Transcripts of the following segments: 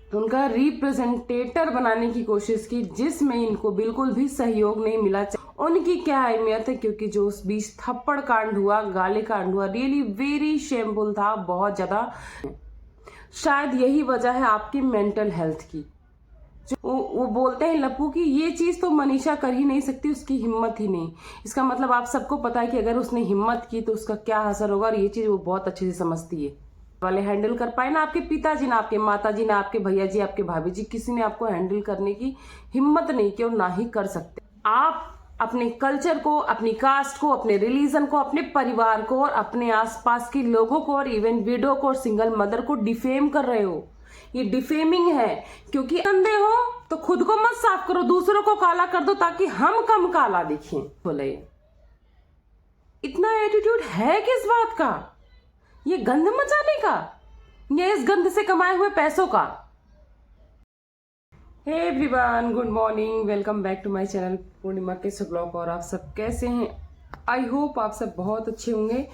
उनका रिप्रेजेंटेटर बनाने की कोशिश की, जिसमें इनको बिल्कुल भी सहयोग नहीं मिला। उनकी क्या अहमियत है, क्योंकि जो उस बीच थप्पड़ कांड हुआ, गाली कांड हुआ, रियली वेरी शेमफुल था, बहुत ज्यादा। शायद यही वजह है आपकी मेंटल हेल्थ की। वो बोलते हैं लप्पू की ये चीज तो मनीषा कर ही नहीं सकती, उसकी हिम्मत ही नहीं। इसका मतलब आप सबको पता है कि अगर उसने हिम्मत की तो उसका क्या असर होगा, और ये चीज वो बहुत अच्छे से समझती है। वाले हैंडल कर पाए ना, आपके पिताजी ना आपके माताजी ना आपके भैया जी आपके भाभी जी, किसी ने आपको हैंडल करने की हिम्मत नहीं की और ना ही कर सकते। आप अपने कल्चर को, अपनी कास्ट को, अपने रिलीजन को, अपने परिवार को और अपने आसपास के लोगों को और इवन विडो को और सिंगल मदर को डिफेम कर रहे हो। ये डिफेमिंग है, क्योंकि गंदे हो तो खुद को मत साफ करो, दूसरों को काला कर दो ताकि हम कम काला दिखें। बोले इतना एटीट्यूड है किस बात का? ये गंद मचाने का या इस गंद से कमाए हुए पैसों का? Hey everyone, good morning, welcome back to my channel Purnima के ब्लॉग। और आप सब कैसे हैं? आई होप आप सब बहुत अच्छे होंगे।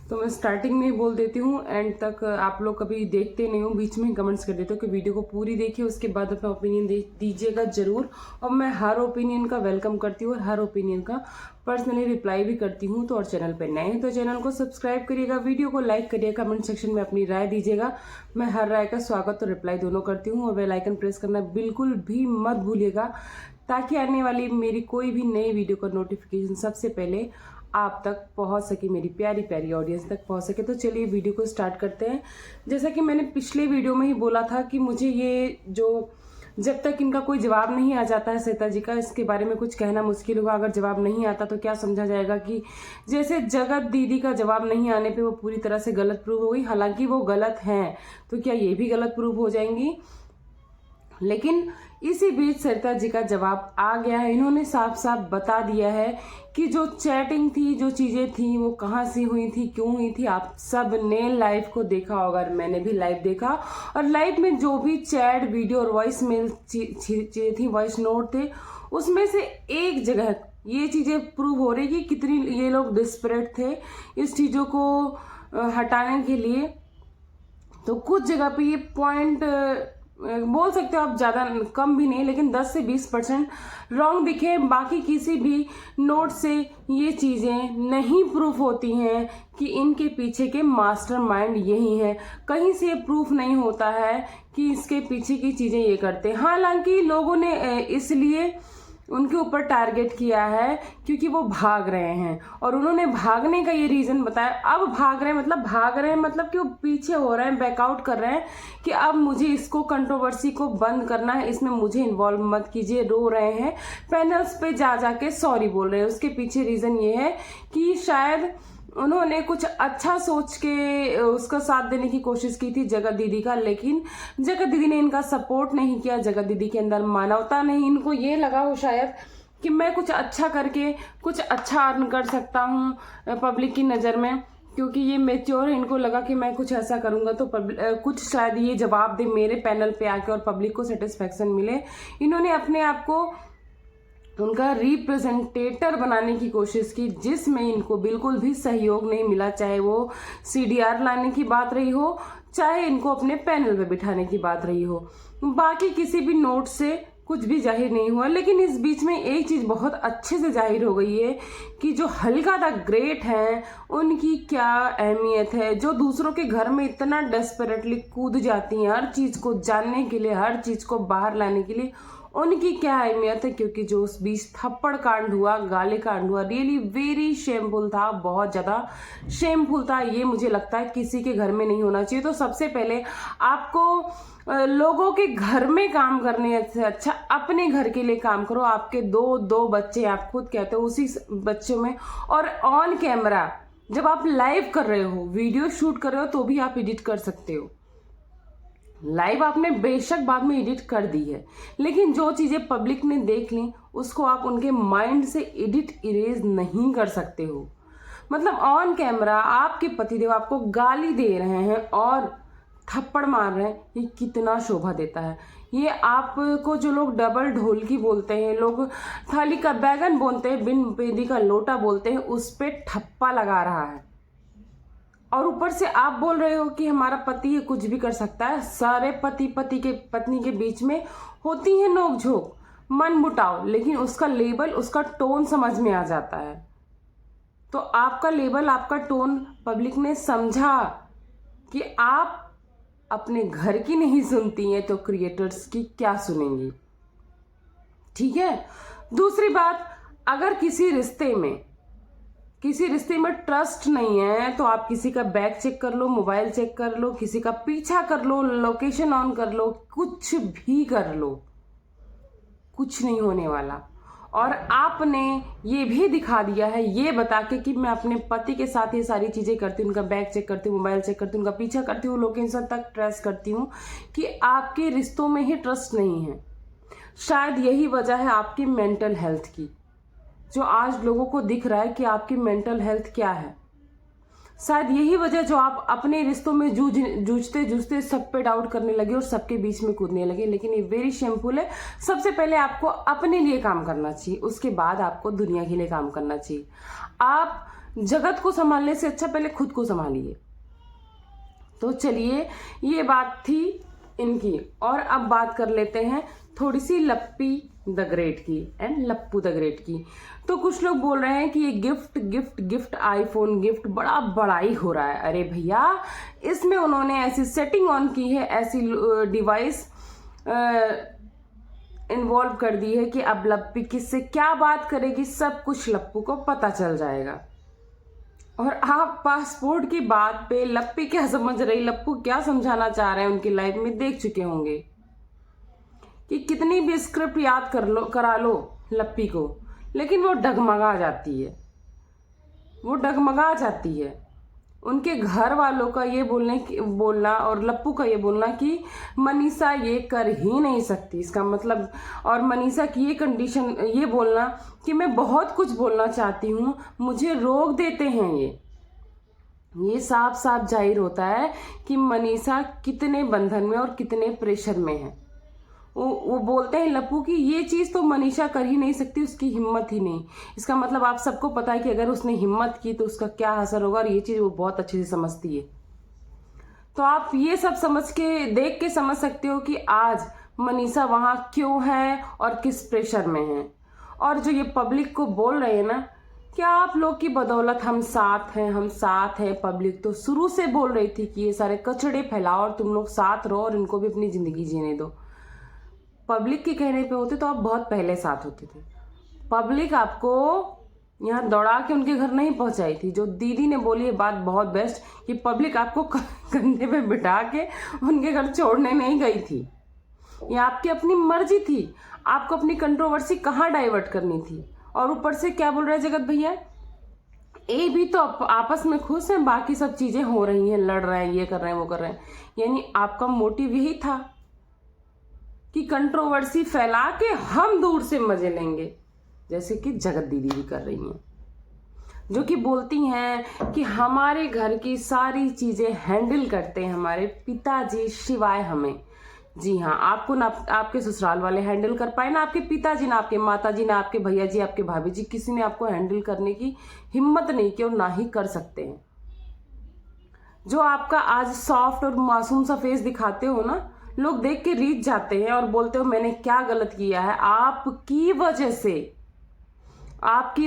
तो मैं स्टार्टिंग में ही बोल देती हूँ, एंड तक आप लोग कभी देखते नहीं हो, बीच में कमेंट्स कर देते हो कि वीडियो को पूरी देखिए, उसके बाद अपना ओपिनियन दीजिएगा जरूर। और मैं हर ओपिनियन का वेलकम करती हूँ और हर ओपिनियन का पर्सनली रिप्लाई भी करती हूँ। तो और चैनल पर नए हैं तो चैनल को सब्सक्राइब करिएगा, वीडियो को लाइक करिएगा, कमेंट सेक्शन में अपनी राय दीजिएगा। मैं हर राय का स्वागत और रिप्लाई दोनों करती हूँ। और बेल आइकन प्रेस करना बिल्कुल भी मत भूलिएगा, ताकि आने वाली मेरी कोई भी नई वीडियो का नोटिफिकेशन सबसे पहले आप तक पहुंच सके, मेरी प्यारी प्यारी ऑडियंस तक पहुंच सके। तो चलिए वीडियो को स्टार्ट करते हैं। जैसा कि मैंने पिछले वीडियो में ही बोला था कि मुझे ये जो जब तक इनका कोई जवाब नहीं आ जाता है श्वेता जी का, इसके बारे में कुछ कहना मुश्किल होगा। अगर जवाब नहीं आता तो क्या समझा जाएगा कि जैसे जगत दीदी का जवाब नहीं आने पे वो पूरी तरह से गलत प्रूव हो गई। हालांकि वो गलत हैं, तो क्या ये भी गलत प्रूव हो जाएंगी? लेकिन इसी बीच सरिता जी का जवाब आ गया है। इन्होंने साफ साफ बता दिया है कि जो चैटिंग थी, जो चीजें थी, वो कहाँ से हुई थी, क्यों हुई थी। आप सब ने लाइव को देखा होगा, मैंने भी लाइव देखा। और लाइव में जो भी चैट, वीडियो और वॉइस मेल चीजें थी, वॉइस नोट थे, उसमें से एक जगह ये चीजें प्रूव हो रही कि कितनी ये लोग डिस्परेट थे इस चीजों को हटाने के लिए। तो कुछ जगह पे ये पॉइंट बोल सकते हो आप, ज़्यादा कम भी नहीं, लेकिन 10 से 20% रॉन्ग दिखे। बाकी किसी भी नोट से ये चीज़ें नहीं प्रूफ होती हैं कि इनके पीछे के मास्टरमाइंड यही है। कहीं से प्रूफ नहीं होता है कि इसके पीछे की चीज़ें ये करते हैं। हालांकि लोगों ने इसलिए उनके ऊपर टारगेट किया है क्योंकि वो भाग रहे हैं, और उन्होंने भागने का ये रीजन बताया। अब भाग रहे हैं मतलब कि वो पीछे हो रहे हैं, बैकआउट कर रहे हैं कि अब मुझे इसको, कंट्रोवर्सी को बंद करना है, इसमें मुझे इन्वॉल्व मत कीजिए। रो रहे हैं, पैनल्स पे जा जाके सॉरी बोल रहे हैं। उसके पीछे रीजन ये है कि शायद उन्होंने कुछ अच्छा सोच के उसका साथ देने की कोशिश की थी जगत दीदी का, लेकिन जगत दीदी ने इनका सपोर्ट नहीं किया। जगत दीदी के अंदर मानवता नहीं। इनको ये लगा हो शायद कि मैं कुछ अच्छा करके कुछ अच्छा अर्न कर सकता हूँ पब्लिक की नज़र में, क्योंकि ये मेच्योर है। इनको लगा कि मैं कुछ ऐसा करूंगा तो कुछ शायद ये जवाब दे मेरे पैनल पे आके और पब्लिक को सेटिस्फेक्शन मिले। इन्होंने अपने आप को उनका रिप्रेजेंटेटर बनाने की कोशिश की, जिसमें इनको बिल्कुल भी सहयोग नहीं मिला। चाहे वो सीडीआर लाने की बात रही हो, चाहे इनको अपने पैनल पे बिठाने की बात रही हो, बाकी किसी भी नोट से कुछ भी जाहिर नहीं हुआ। लेकिन इस बीच में एक चीज बहुत अच्छे से जाहिर हो गई है कि जो हल्का द ग्रेट हैं उनकी क्या अहमियत है, जो दूसरों के घर में इतना डेस्परेटली कूद जाती हैं हर चीज को जानने के लिए, हर चीज को बाहर लाने के लिए, उनकी क्या अहमियत है। क्योंकि जो उस बीच थप्पड़ कांड हुआ, गाली कांड हुआ, रियली वेरी शेमफुल था, बहुत ज्यादा शेमफुल था। ये मुझे लगता है किसी के घर में नहीं होना चाहिए। तो सबसे पहले आपको लोगों के घर में काम करने से अच्छा अपने घर के लिए काम करो। आपके दो बच्चे, आप खुद कहते हो, उसी बच्चों में और ऑन कैमरा जब आप लाइव कर रहे हो, वीडियो शूट कर रहे हो, तो भी आप एडिट कर सकते हो। लाइव आपने बेशक बाद में एडिट कर दी है, लेकिन जो चीजें पब्लिक ने देख ली उसको आप उनके माइंड से एडिट इरेज नहीं कर सकते हो। मतलब ऑन कैमरा आपके पतिदेव आपको गाली दे रहे हैं और थप्पड़ मार रहे हैं, ये कितना शोभा देता है। ये आपको जो लोग डबल ढोलकी बोलते हैं, लोग थाली का बैगन बोलते हैं, बिन बेदी का लोटा बोलते हैं, उस पे ठप्पा लगा रहा है। और ऊपर से आप बोल रहे हो कि हमारा पति ये कुछ भी कर सकता है। सारे पति पत्नी के बीच में होती है नोकझोंक, मन मुटाव, लेकिन उसका लेबल, उसका टोन समझ में आ जाता है। तो आपका लेबल, आपका टोन पब्लिक ने समझा कि आप अपने घर की नहीं सुनती हैं, तो क्रिएटर्स की क्या सुनेंगी। ठीक है। दूसरी बात, अगर किसी रिश्ते में ट्रस्ट नहीं है तो आप किसी का बैग चेक कर लो, मोबाइल चेक कर लो, किसी का पीछा कर लो, लोकेशन ऑन कर लो, कुछ भी कर लो, कुछ नहीं होने वाला। और आपने ये भी दिखा दिया है, ये बता के कि मैं अपने पति के साथ ये सारी चीजें करती हूँ, उनका बैग चेक करती हूँ, मोबाइल चेक करती हूँ, उनका पीछा करती हूँ, लोकेशन तक ट्रेस करती हूँ, कि आपके रिश्तों में ही ट्रस्ट नहीं है। शायद यही वजह है आपकी मेंटल हेल्थ की, जो आज लोगों को दिख रहा है कि आपकी मेंटल हेल्थ क्या है। शायद यही वजह जो आप अपने रिश्तों में जूझते सब पे डाउट करने लगे और सबके बीच में कूदने लगे। लेकिन ये वेरी शेमफुल है। सबसे पहले आपको अपने लिए काम करना चाहिए, उसके बाद आपको दुनिया के लिए काम करना चाहिए। आप जगत को संभालने से अच्छा पहले खुद को संभालिए। तो चलिए, ये बात थी इनकी। और अब बात कर लेते हैं थोड़ी सी लप्पी द ग्रेट की एंड लप्पू द ग्रेट की। तो कुछ लोग बोल रहे हैं कि ये गिफ्ट आईफोन गिफ्ट बड़ा बड़ाई हो रहा है। अरे भैया, इसमें उन्होंने ऐसी सेटिंग ऑन की है, ऐसी डिवाइस इन्वॉल्व कर दी है कि अब लप्पी किससे क्या बात करेगी, सब कुछ लप्पू को पता चल जाएगा। और आप पासपोर्ट की बात पे लप्पी क्या समझ रही, लप्पू क्या समझाना चाह रहे हैं उनकी लाइफ में, देख चुके होंगे कि कितनी भी स्क्रिप्ट याद करा लो लप्पी को, लेकिन वो डगमगा जाती है। उनके घर वालों का ये बोलना और लप्पू का ये बोलना कि मनीषा ये कर ही नहीं सकती, इसका मतलब, और मनीषा की ये कंडीशन, ये बोलना कि मैं बहुत कुछ बोलना चाहती हूँ, मुझे रोक देते हैं। ये साफ साफ जाहिर होता है कि मनीषा कितने बंधन में और कितने प्रेशर में है। वो बोलते हैं लप्पू कि ये चीज़ तो मनीषा कर ही नहीं सकती, उसकी हिम्मत ही नहीं। इसका मतलब आप सबको पता है कि अगर उसने हिम्मत की तो उसका क्या असर होगा, और ये चीज़ वो बहुत अच्छे से समझती है। तो आप ये सब देख के समझ सकते हो कि आज मनीषा वहाँ क्यों है और किस प्रेशर में है। और जो ये पब्लिक को बोल रहे हैं ना कि आप लोग की बदौलत हम साथ हैं, पब्लिक तो शुरू से बोल रही थी कि ये सारे कचड़े फैलाओ और तुम लोग साथ रहो और इनको भी अपनी ज़िंदगी जीने दो। पब्लिक के कहने पे होते तो आप बहुत पहले साथ होते थे। पब्लिक आपको यहाँ दौड़ा के उनके घर नहीं पहुंचाई थी। जो दीदी ने बोली ये बात बहुत बेस्ट, कि पब्लिक आपको कंधे पे बिठा के उनके घर छोड़ने नहीं गई थी। ये आपकी अपनी मर्जी थी, आपको अपनी कंट्रोवर्सी कहाँ डाइवर्ट करनी थी। और ऊपर से क्या बोल रहे जगत भैया, ये भी तो आपस में खुश हैं, बाकी सब चीजें हो रही हैं, लड़ रहे हैं, ये कर रहे हैं, वो कर रहे हैं। यानी आपका मोटिव यही था कि कंट्रोवर्सी फैला के हम दूर से मजे लेंगे, जैसे कि जगत दीदी भी कर रही हैं, जो कि बोलती हैं कि हमारे घर की सारी चीजें हैंडल करते हैं हमारे पिताजी सिवाय हमें। जी हाँ, आपको ना आपके ससुराल वाले हैंडल कर पाए, ना आपके पिताजी, ना आपके माताजी, ना आपके भैया जी, आपके भाभी जी, किसी ने आपको हैंडल करने की हिम्मत नहीं की और ना ही कर सकते हैं। जो आपका आज सॉफ्ट और मासूम सा फेस दिखाते हो ना, लोग देख के रीझ जाते हैं और बोलते हो मैंने क्या गलत किया है। आपकी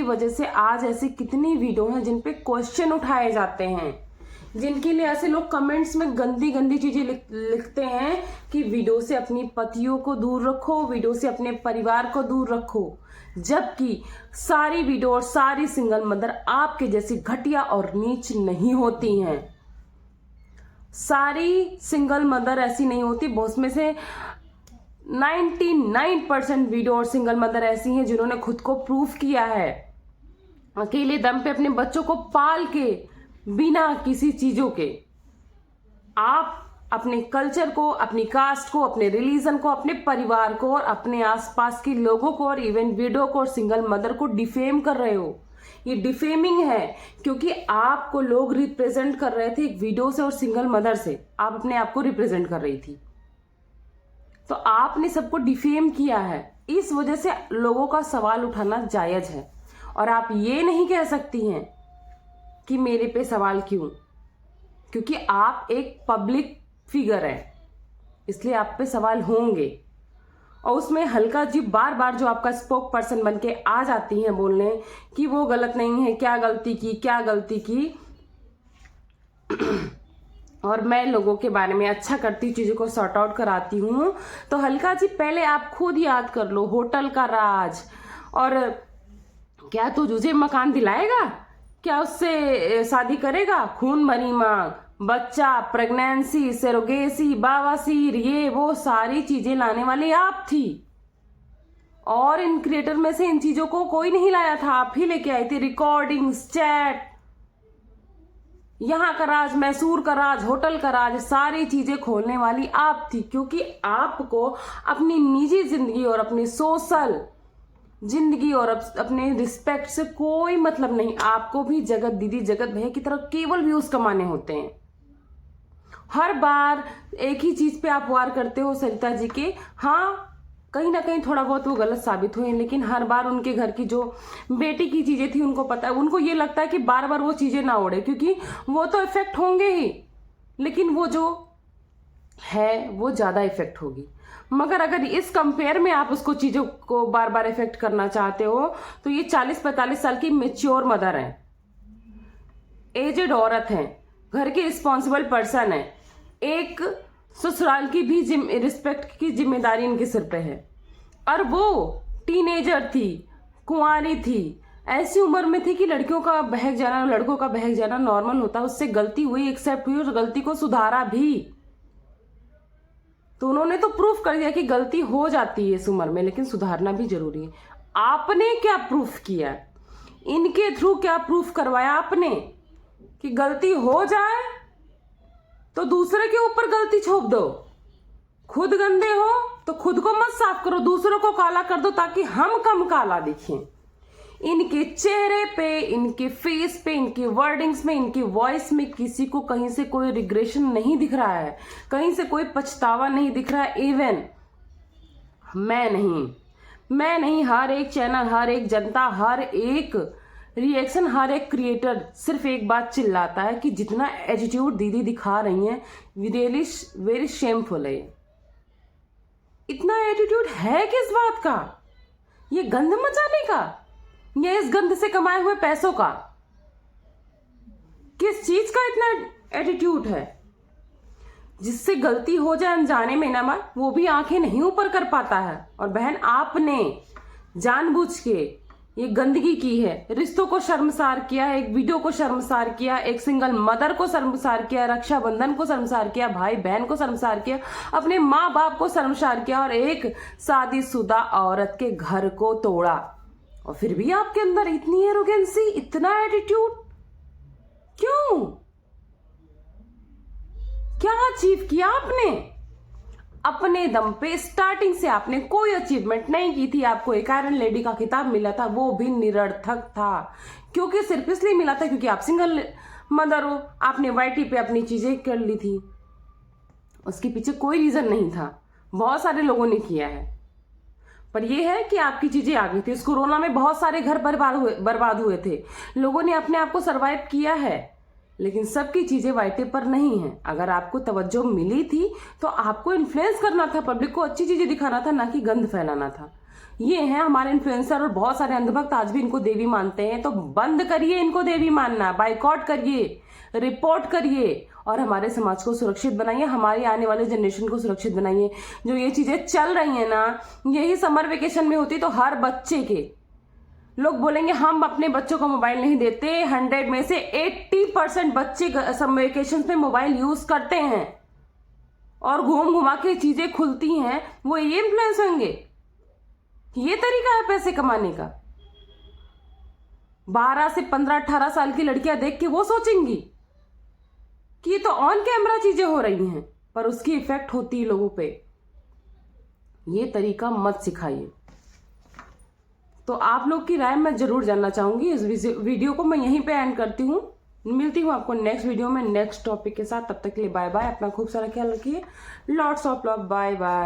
वजह से आज ऐसी कितनी वीडियो हैं जिन पे क्वेश्चन उठाए जाते हैं, जिनके लिए ऐसे लोग कमेंट्स में गंदी गंदी चीजें लिखते हैं कि वीडियो से अपनी पतियों को दूर रखो, वीडियो से अपने परिवार को दूर रखो। जबकि सारी वीडियो और सारी सिंगल मदर आपके जैसी घटिया और नीच नहीं होती हैं। सारी सिंगल मदर ऐसी नहीं होती, बहुत में से 99% वीडियो और सिंगल मदर ऐसी हैं जिन्होंने खुद को प्रूफ किया है, अकेले दम पे अपने बच्चों को पाल के, बिना किसी चीजों के। आप अपने कल्चर को, अपनी कास्ट को, अपने रिलीजन को, अपने परिवार को और अपने आसपास के लोगों को और इवन वीडियो को और सिंगल मदर को डिफेम कर रहे हो। ये डिफेमिंग है, क्योंकि आपको लोग रिप्रेजेंट कर रहे थे एक वीडियो से और सिंगल मदर से। आप अपने आप को रिप्रेजेंट कर रही थी, तो आपने सबको डिफेम किया है। इस वजह से लोगों का सवाल उठाना जायज है। और आप ये नहीं कह सकती हैं कि मेरे पे सवाल क्यों। क्योंकि आप एक पब्लिक फिगर हैं, इसलिए आप पे सवाल होंगे। और उसमें हल्का जी बार बार जो आपका स्पोक पर्सन बन के आ जाती हैं बोलने कि वो गलत नहीं है, क्या गलती की, क्या गलती की। और मैं लोगों के बारे में अच्छा करती हूँ, चीज़ों को सॉर्ट आउट कराती हूँ। तो हल्का जी पहले आप खुद याद कर लो, होटल का राज। और क्या तू तुझे मकान दिलाएगा, क्या उससे शादी करेगा, खून भरी मांग, बच्चा, प्रेगनेंसी, सेरोगेसी, बवासीर, ये वो सारी चीजें लाने वाली आप थी। और इन क्रिएटर में से इन चीजों को कोई नहीं लाया था, आप ही लेके आई थी। रिकॉर्डिंग्स, चैट, यहाँ का राज, मैसूर का राज, होटल का राज, सारी चीजें खोलने वाली आप थी। क्योंकि आपको अपनी निजी जिंदगी और अपनी सोशल जिंदगी और अपने रिस्पेक्ट से कोई मतलब नहीं। आपको भी जगत दीदी, जगत भैया की तरह केवल व्यूज कमाने होते हैं। हर बार एक ही चीज पे आप वार करते हो सरिता जी के। हाँ, कहीं ना कहीं थोड़ा बहुत वो गलत साबित हुए, लेकिन हर बार उनके घर की जो बेटी की चीजें थी उनको पता है, उनको ये लगता है कि बार बार वो चीजें ना उड़े, क्योंकि वो तो इफेक्ट होंगे ही, लेकिन वो जो है वो ज्यादा इफेक्ट होगी। मगर अगर इस कंपेयर में आप उसको चीजों को बार बार इफेक्ट करना चाहते हो तो ये 40-45 साल की मेच्योर मदर है, एजेड औरत है, घर की रिस्पॉन्सिबल पर्सन है, एक ससुराल की भी रिस्पेक्ट की जिम्मेदारी इनके सिर पे है। और वो टीनेजर थी, कुंवारी थी, ऐसी उम्र में थी कि लड़कियों का बहक जाना, लड़कों का बहक जाना नॉर्मल होता है। उससे गलती हुई, एक्सेप्ट हुई और गलती को सुधारा भी। तो उन्होंने तो प्रूफ कर दिया कि गलती हो जाती है इस उम्र में, लेकिन सुधारना भी जरूरी है। आपने क्या प्रूफ किया, इनके थ्रू क्या प्रूफ करवाया आपने कि गलती हो जाए तो दूसरे के ऊपर गलती छोप दो। खुद गंदे हो तो खुद को मत साफ करो, दूसरों को काला कर दो ताकि हम कम काला दिखें। इनके चेहरे पे, इनके फेस पे, इनके वर्डिंग्स में, इनकी वॉइस में किसी को कहीं से कोई रिग्रेशन नहीं दिख रहा है, कहीं से कोई पछतावा नहीं दिख रहा है। इवन मैं नहीं, हर एक चैनल, हर एक जनता, हर एक रिएक्शन, हर एक क्रिएटर सिर्फ एक बात चिल्लाता है कि जितना एटीट्यूड दीदी दिखा रही हैं, रियली वेरी शेमफुल है। इतना एटीट्यूड है किस बात का? ये गंध मचाने का या इस गंध से कमाए हुए पैसों का? किस चीज का इतना एटीट्यूड है? जिससे गलती हो जाए अनजाने में ना, वो भी आंखें नहीं ऊपर कर पाता है। और बहन, आपने जानबूझ के ये गंदगी की है, रिश्तों को शर्मसार किया, एक वीडियो को शर्मसार किया, एक सिंगल मदर को शर्मसार किया, रक्षाबंधन को शर्मसार किया, भाई बहन को शर्मसार किया, अपने माँ बाप को शर्मसार किया और एक शादीशुदा औरत के घर को तोड़ा। और फिर भी आपके अंदर इतनी एरोगेंसी, इतना एटीट्यूड क्यों? क्या अचीव किया आपने? अपने दम पे स्टार्टिंग से आपने कोई अचीवमेंट नहीं की थी। आपको एक आयरन लेडी का खिताब मिला था, वो भी निरर्थक था। क्योंकि सिर्फ इसलिए मिला था क्योंकि आप सिंगल मदर हो, आपने वाईटी पे अपनी चीजें कर ली थी। उसके पीछे कोई रीजन नहीं था, बहुत सारे लोगों ने किया है, पर यह है कि आपकी चीजें आ गई थी। इस कोरोना में बहुत सारे घर बर्बाद हुए थे, लोगों ने अपने आप को सरवाइव किया है, लेकिन सबकी चीजें वाईटी पर नहीं है। अगर आपको तवज्जो मिली थी तो आपको इन्फ्लुएंस करना था, पब्लिक को अच्छी चीजें दिखाना था, ना कि गंद फैलाना था। ये है हमारे इन्फ्लुएंसर और बहुत सारे अंधभक्त आज भी इनको देवी मानते हैं। तो बंद करिए इनको देवी मानना, बाइकआउट करिए, रिपोर्ट करिए और हमारे समाज को सुरक्षित बनाइए, हमारी आने वाले जनरेशन को सुरक्षित बनाइए। जो ये चीजें चल रही है ना, यही समर वेकेशन में होती तो हर बच्चे के लोग बोलेंगे हम अपने बच्चों को मोबाइल नहीं देते। 100 में से 80% बच्चे समर वेकेशन में मोबाइल यूज करते हैं और घूम घुमा के चीजें खुलती हैं, वो ये इन्फ्लुएंस होंगे। ये तरीका है पैसे कमाने का। 12 से 15, 18 साल की लड़कियां देख के वो सोचेंगी कि ये तो ऑन कैमरा चीजें हो रही हैं, पर उसकी इफेक्ट होती है लोगों पे। ये तरीका मत सिखाइए। तो आप लोग की राय मैं जरूर जानना चाहूंगी। इस वीडियो को मैं यहीं पे एंड करती हूँ। मिलती हूँ आपको नेक्स्ट वीडियो में नेक्स्ट टॉपिक के साथ। तब तक के लिए बाय बाय। अपना खूब सारा ख्याल रखिए। Lots of love. Bye bye.